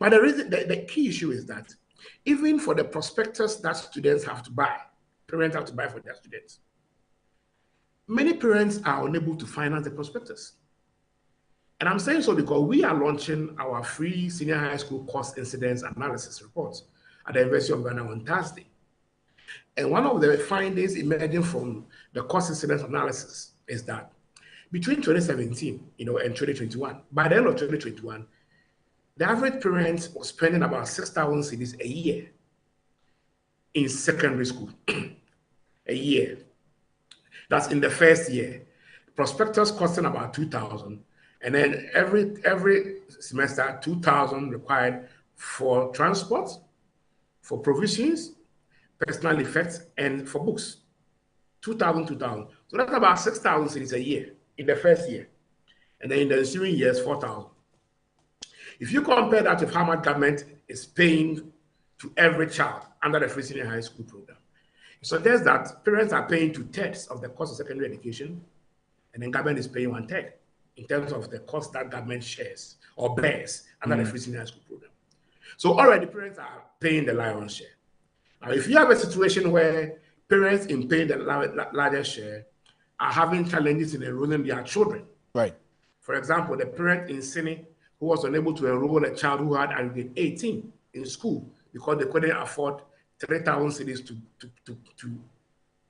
But the key issue is that even for the prospectus that students have to buy, parents have to buy for their students, many parents are unable to finance the prospectus. And I'm saying so because we are launching our free senior high school cost incidence analysis report at the University of Ghana on Thursday. And one of the findings emerging from the cost incidence analysis is that between 2017, and 2021, by the end of 2021, the average parent was spending about 6,000 cedis a year in secondary school. A year. That's in the first year. Prospectus costing about 2,000, And then every semester, 2,000 required for transport, for provisions, personal effects, and for books. 2,000. So that's about 6,000 cities a year in the first year. And then in the ensuing years, 4,000. If you compare that with how much government is paying to every child under the free senior high school program, it suggests that parents are paying 2/3 of the cost of secondary education, and then government is paying 1/3 in terms of the cost that government shares or bears under the free senior high school program. So already parents are paying the lion's share. Now, if you have a situation where parents in paying the largest share are having challenges in enrolling their children, right? For example, the parent in Sydney who was unable to enroll a child who had aggregate 18 in school because they couldn't afford 3,000 cedis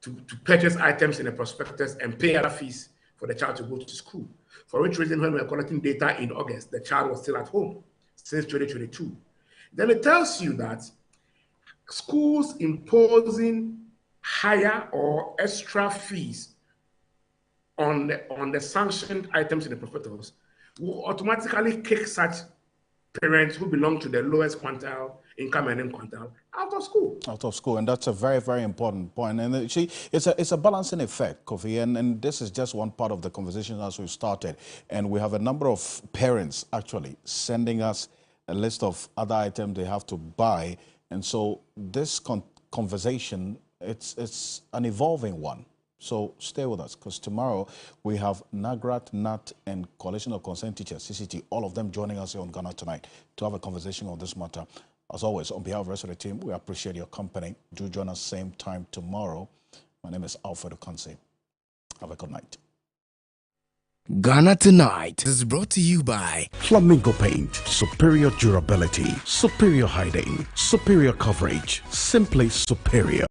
to purchase items in the prospectus and pay other fees for the child to go to school. For which reason, when we were collecting data in August, the child was still at home since 2022. Then it tells you that schools imposing higher or extra fees on the sanctioned items in the prospectus will automatically kick such parents who belong to the lowest quintile, income earning quintile, out of school. Out of school, and that's a very, very important point. And it's a balancing effect, Kofi, and this is just one part of the conversation as we started. And we have a number of parents actually sending us a list of other items they have to buy. And so this conversation, it's an evolving one. So stay with us, because tomorrow we have NAGRAT, NAT, and Coalition of Concerned Teachers, CCT, all of them joining us here on Ghana Tonight to have a conversation on this matter. As always, on behalf of the rest of the team, we appreciate your company. Do join us same time tomorrow. My name is Alfred Ocansey. Have a good night. Ghana Tonight is brought to you by Flamingo Paint. Superior durability, superior hiding, superior coverage, simply superior.